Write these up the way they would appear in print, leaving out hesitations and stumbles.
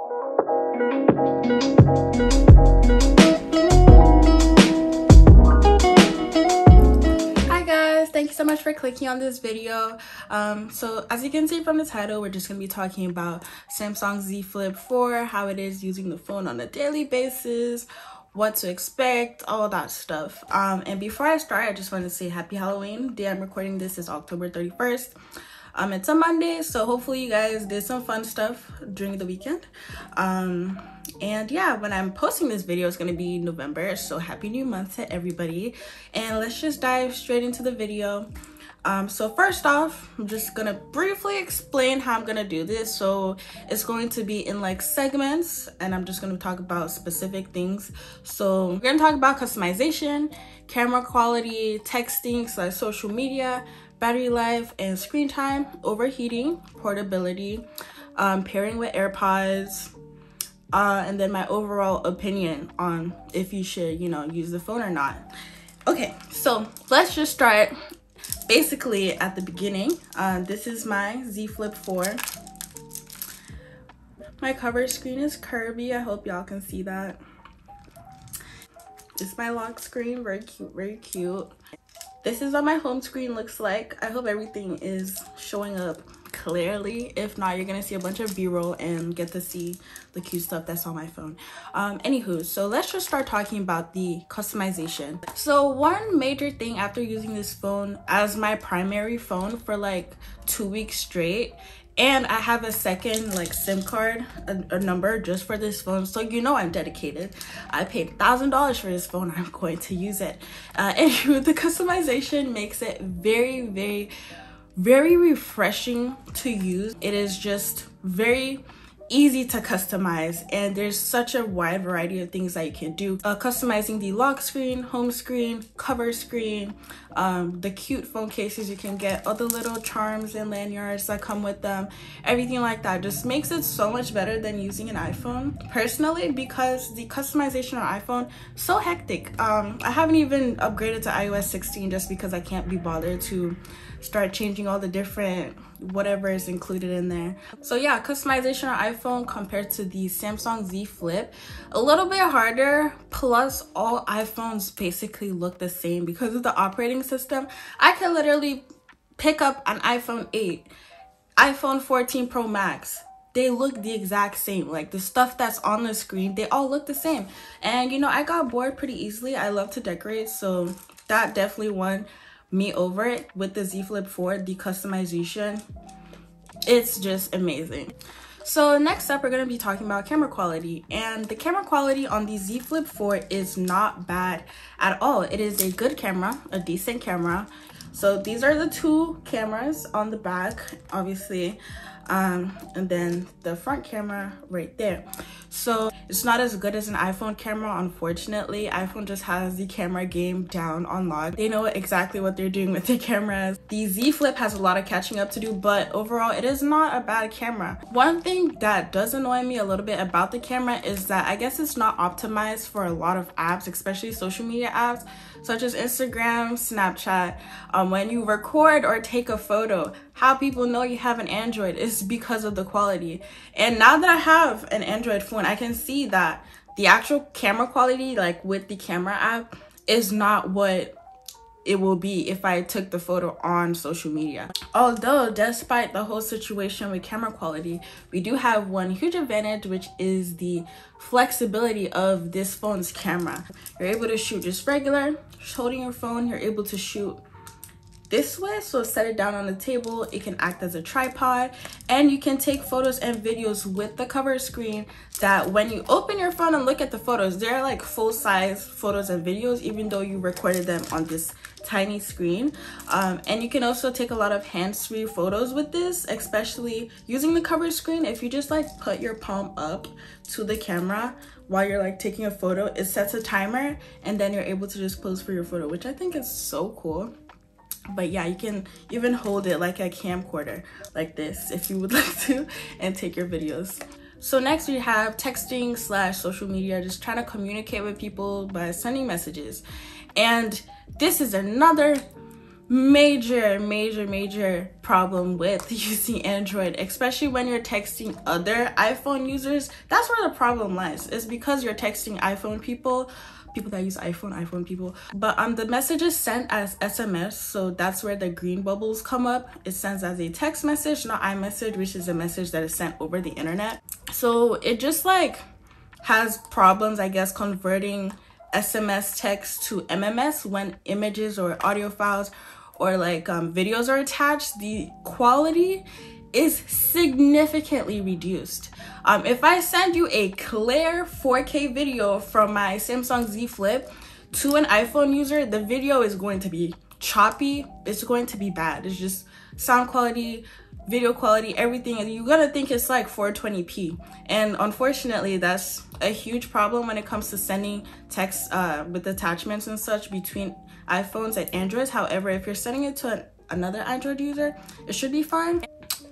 Hi guys, thank you so much for clicking on this video. So as you can see from the title, we're just going to be talking about Samsung Z Flip 4, how it is using the phone on a daily basis, what to expect, all that stuff. And before I start, I just want to say happy Halloween. The day I'm recording this is October 31st. It's a Monday, so hopefully you guys did some fun stuff during the weekend. And yeah, when I'm posting this video, it's gonna be November, so happy new month to everybody. And let's just dive straight into the video. So first off, I'm just gonna briefly explain how I'm gonna do this. So it's going to be in like segments, and I'm just gonna talk about specific things. So we're gonna talk about customization, camera quality, texting / social media, battery life and screen time, overheating, portability, pairing with Airpods, and then my overall opinion on if you should, use the phone or not. Okay, so let's just start basically at the beginning. This is my Z Flip 4. My cover screen is curvy. I hope y'all can see that. It's my lock screen, very cute, very cute. This is what my home screen looks like. I hope everything is showing up clearly. If not, you're gonna see a bunch of b-roll and get to see the cute stuff that's on my phone. Anywho, so let's just start talking about the customization. So one major thing after using this phone as my primary phone for like 2 weeks straight, and I have a second like SIM card, a number just for this phone, so I'm dedicated. I paid $1,000 for this phone. I'm going to use it. And the customization makes it very refreshing to use. It is just very easy to customize, and there's such a wide variety of things that you can do. Customizing the lock screen, home screen, cover screen, the cute phone cases you can get, all the little charms and lanyards that come with them, everything like that just makes it so much better than using an iPhone personally, because the customization on iPhone so hectic. I haven't even upgraded to iOS 16 just because I can't be bothered to start changing all the different whatever is included in there. So yeah, customization on iPhone compared to the Samsung Z Flip, a little bit harder, plus all iPhones basically look the same because of the operating system. I can literally pick up an iPhone 8, iPhone 14 Pro Max. They look the exact same. Like the stuff that's on the screen, they all look the same. And I got bored pretty easily. I love to decorate, so that definitely won me over it with the Z Flip 4. The customization, it's just amazing. So next up, we're going to be talking about camera quality, and the camera quality on the Z Flip 4 is not bad at all. It is a good camera, a decent camera. So these are the two cameras on the back, obviously, and then the front camera right there. So it's not as good as an iPhone camera, unfortunately. iPhone just has the camera game down on lock. They know exactly what they're doing with their cameras. The Z Flip has a lot of catching up to do, but overall it is not a bad camera. One thing that does annoy me a little bit about the camera is that I guess it's not optimized for a lot of apps, especially social media apps such as Instagram, Snapchat. When you record or take a photo, how people know you have an Android is because of the quality. And now that I have an Android phone, I can see that the actual camera quality, like with the camera app, is not what it will be if I took the photo on social media. Although, despite the whole situation with camera quality, we do have one huge advantage, which is the flexibility of this phone's camera. You're able to shoot just regular, holding your phone. You're able to shoot this way, so set it down on the table. It can act as a tripod, and you can take photos and videos with the cover screen that when you open your phone and look at the photos, they're like full-size photos and videos, even though you recorded them on this tiny screen. And you can also take a lot of hands-free photos with this, especially using the cover screen. If you just like put your palm up to the camera while you're like taking a photo, it sets a timer, and then you're able to just pose for your photo, which I think is so cool. But yeah, you can even hold it like a camcorder like this if you would like to, and take your videos. So next we have texting / social media, just trying to communicate with people by sending messages. And this is another major problem with using Android, especially when you're texting other iPhone users. That's where the problem lies. It's because you're texting iPhone people that use iPhone people. But the message is sent as SMS, so that's where the green bubbles come up. It sends as a text message, not iMessage, which is a message that is sent over the internet. So it just like has problems, I guess, converting SMS text to MMS when images or audio files or like videos are attached. The quality is significantly reduced. If I send you a clear 4K video from my Samsung Z Flip to an iPhone user, the video is going to be choppy. It's going to be bad. It's just sound quality, video quality, everything. And you're gonna think it's like 420p. And unfortunately, that's a huge problem when it comes to sending text with attachments and such between iPhones and Androids. However, if you're sending it to another Android user, it should be fine.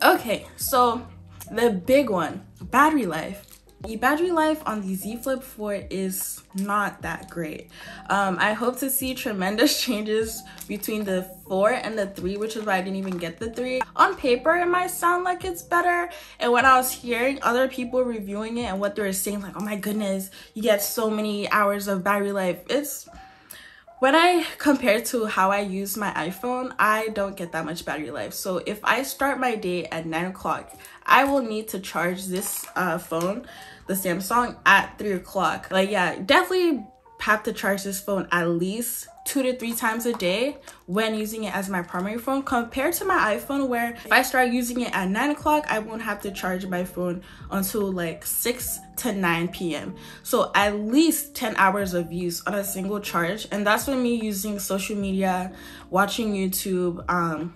Okay, so the big one, battery life. The battery life on the Z Flip 4 is not that great. I hope to see tremendous changes between the 4 and the 3, which is why I didn't even get the 3. On paper, it might sound like it's better. And when I was hearing other people reviewing it and what they were saying, like, oh my goodness, you get so many hours of battery life. When I compare to how I use my iPhone, I don't get that much battery life. So if I start my day at 9 o'clock, I will need to charge this phone, the Samsung, at 3 o'clock. Like, yeah, definitely have to charge this phone at least 2 to 3 times a day when using it as my primary phone, compared to my iPhone, where if I start using it at 9 o'clock, I won't have to charge my phone until like 6 to 9 p.m. So at least 10 hours of use on a single charge. And that's with me using social media, watching YouTube,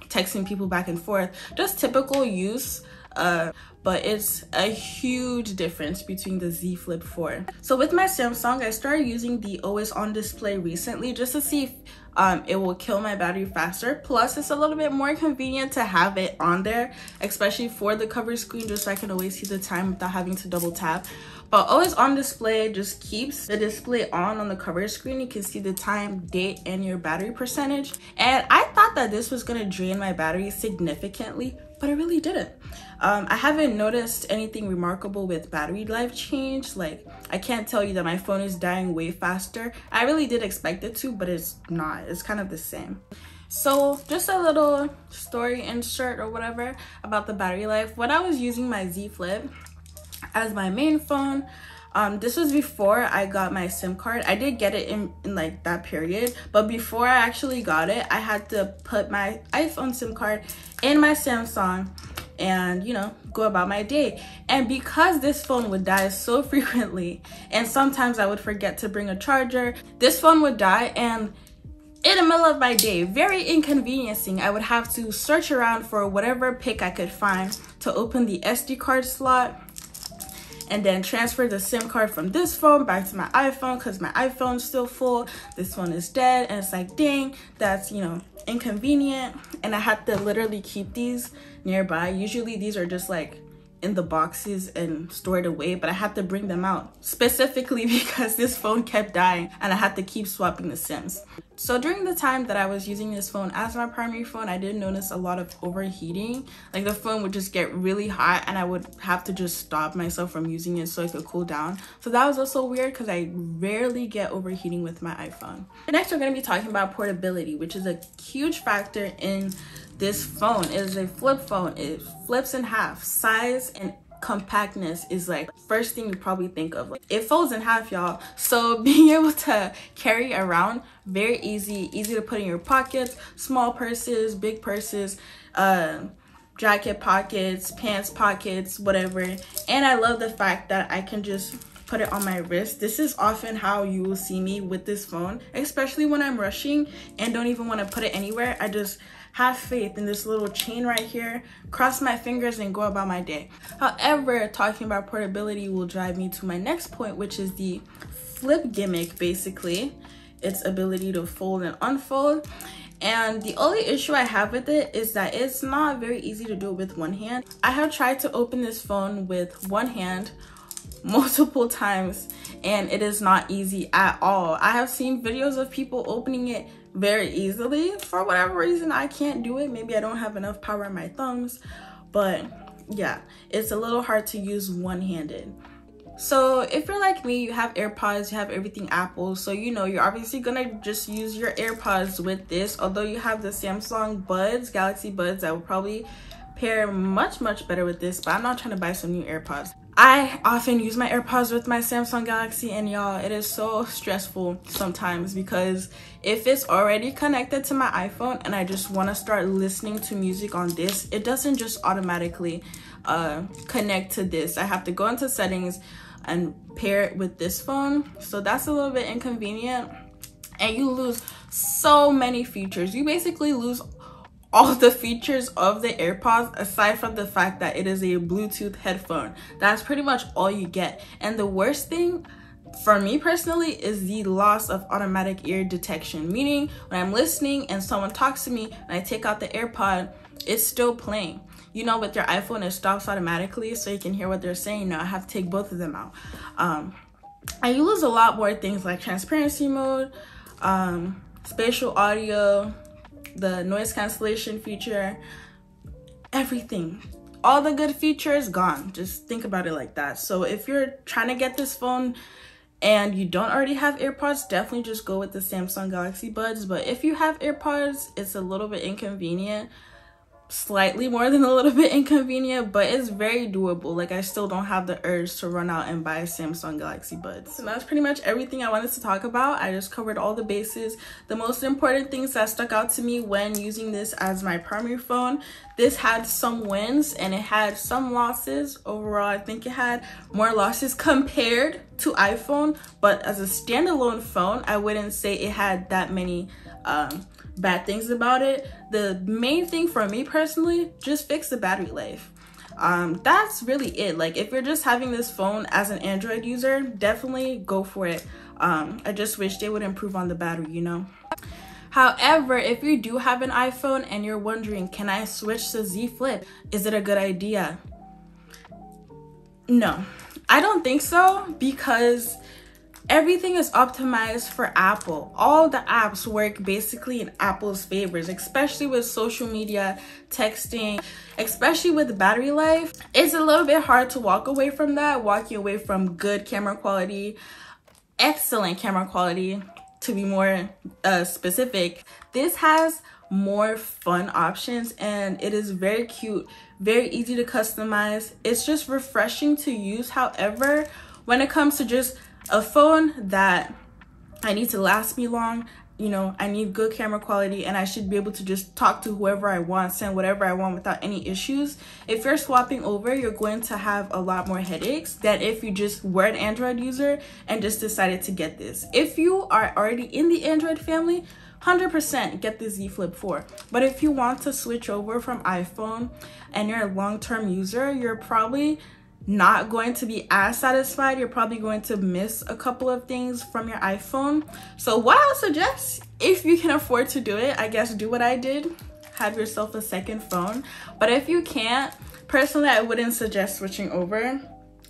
texting people back and forth, just typical use. But it's a huge difference between the Z Flip 4. So with my Samsung, I started using the always on display recently just to see if it will kill my battery faster. Plus, it's a little bit more convenient to have it on there, especially for the cover screen, just so I can always see the time without having to double tap. But always on display just keeps the display on the cover screen. You can see the time, date, and your battery percentage. And I thought that this was gonna drain my battery significantly, but it really didn't. I haven't noticed anything remarkable with battery life change. Like, I can't tell you that my phone is dying way faster. I really did expect it to, but it's not. It's kind of the same. So just a little story insert or whatever about the battery life. When I was using my Z Flip as my main phone, this was before I got my SIM card. I did get it in like that period, but before I actually got it, I had to put my iPhone SIM card in my Samsung and, you know, go about my day. And because this phone would die so frequently, and sometimes I would forget to bring a charger, this phone would die, and in the middle of my day, very inconveniencing, I would have to search around for whatever pic I could find to open the SD card slot and then transfer the SIM card from this phone back to my iPhone, because my iPhone's still full, this one is dead. And it's like, dang, that's, you know, inconvenient. And I had to literally keep these nearby. Usually these are just like in the boxes and stored away, but I had to bring them out specifically because this phone kept dying and I had to keep swapping the SIMs. So during the time that I was using this phone as my primary phone, I did notice a lot of overheating. Like, the phone would just get really hot and I would have to just stop myself from using it so it could cool down. So that was also weird because I rarely get overheating with my iPhone. Next, we're going to be talking about portability, which is a huge factor in this phone. It is a flip phone. It flips in half. Size and compactness is like first thing you probably think of. It folds in half, y'all. So being able to carry around, very easy to put in your pockets, small purses, big purses, jacket pockets, pants pockets, whatever. And I love the fact that I can just put it on my wrist. This is often how you will see me with this phone, especially when I'm rushing and don't even want to put it anywhere. I just have faith in this little chain right here, cross my fingers and go about my day. However, talking about portability will drive me to my next point, which is the flip gimmick. Basically, its ability to fold and unfold. And the only issue I have with it is that it's not very easy to do it with one hand. I have tried to open this phone with one hand multiple times and it is not easy at all. I have seen videos of people opening it very easily. For whatever reason, I can't do it. Maybe I don't have enough power in my thumbs, but yeah, it's a little hard to use one-handed. So if you're like me, you have AirPods, you have everything Apple, so you know you're obviously gonna just use your AirPods with this. Although you have the Samsung Buds, Galaxy Buds, that will probably pair much better with this, but I'm not trying to buy some new AirPods. I often use my AirPods with my Samsung Galaxy, and y'all, it is so stressful sometimes because if it's already connected to my iPhone and I just want to start listening to music on this, it doesn't just automatically connect to this. I have to go into settings and pair it with this phone, so that's a little bit inconvenient, and you lose so many features. You basically lose all the features of the AirPods aside from the fact that it is a Bluetooth headphone. That's pretty much all you get. And the worst thing for me personally is the loss of automatic ear detection, meaning when I'm listening and someone talks to me and I take out the AirPod, it's still playing. You know, with your iPhone, it stops automatically so you can hear what they're saying. Now I have to take both of them out. And you lose a lot more things like transparency mode, spatial audio, the noise cancellation feature, everything. All the good features gone. Just think about it like that. So if you're trying to get this phone and you don't already have AirPods, definitely just go with the Samsung Galaxy Buds. But if you have AirPods, it's a little bit inconvenient. Slightly more than a little bit inconvenient, but it's very doable. Like, I still don't have the urge to run out and buy Samsung Galaxy Buds. So that's pretty much everything I wanted to talk about. I just covered all the bases. The most important things that stuck out to me when using this as my primary phone: this had some wins and it had some losses. Overall, I think it had more losses compared to iPhone, but as a standalone phone, I wouldn't say it had that many bad things about it. The main thing for me personally, just fix the battery life. That's really it. Like, if you're just having this phone as an Android user, definitely go for it. I just wish they would improve on the battery, you know. However, if you do have an iPhone and you're wondering, can I switch to Z Flip? Is it a good idea? No, I don't think so, because everything is optimized for Apple. All the apps work basically in Apple's favors, especially with social media, texting, especially with battery life. It's a little bit hard to walk away from that, walking away from good camera quality, excellent camera quality, to be more specific. This has more fun options and it is very cute, very easy to customize. It's just refreshing to use. However, when it comes to just a phone that I need to last me long, you know, I need good camera quality and I should be able to just talk to whoever I want, send whatever I want without any issues. If you're swapping over, you're going to have a lot more headaches than if you just were an Android user and just decided to get this. If you are already in the Android family, 100% get the Z Flip 4. But if you want to switch over from iPhone and you're a long-term user, you're probably not going to be as satisfied. You're probably going to miss a couple of things from your iPhone. So what I'll suggest, if you can afford to do it, I guess do what I did, have yourself a second phone. But if you can't, personally, I wouldn't suggest switching over.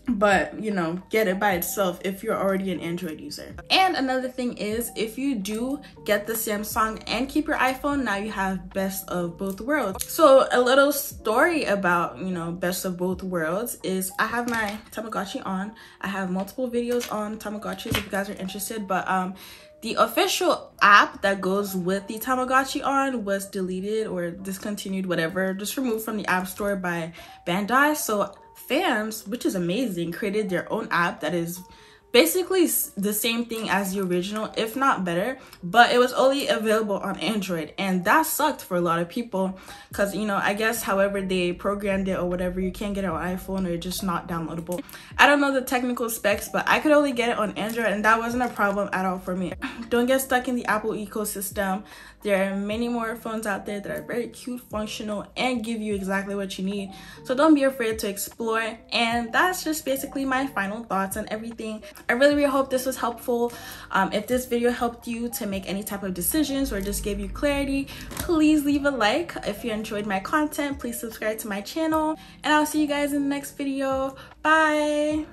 But, you know, get it by itself if you're already an Android user. And another thing is, if you do get the Samsung and keep your iPhone, now you have best of both worlds. So a little story about, you know, best of both worlds is I have my Tamagotchi on. I have multiple videos on Tamagotchis if you guys are interested, but the official app that goes with the Tamagotchi on was deleted or discontinued, whatever, just removed from the App Store by Bandai. So fans, which is amazing, created their own app that is basically the same thing as the original, if not better, but it was only available on Android, and that sucked for a lot of people because, you know, I guess however they programmed it or whatever, you can't get it on iPhone or it's just not downloadable. I don't know the technical specs, but I could only get it on Android, and that wasn't a problem at all for me. Don't get stuck in the Apple ecosystem. There are many more phones out there that are very cute, functional, and give you exactly what you need. So don't be afraid to explore. And that's just basically my final thoughts on everything. I really hope this was helpful. If this video helped you to make any type of decisions or just gave you clarity, please leave a like. If you enjoyed my content, please subscribe to my channel. And I'll see you guys in the next video. Bye!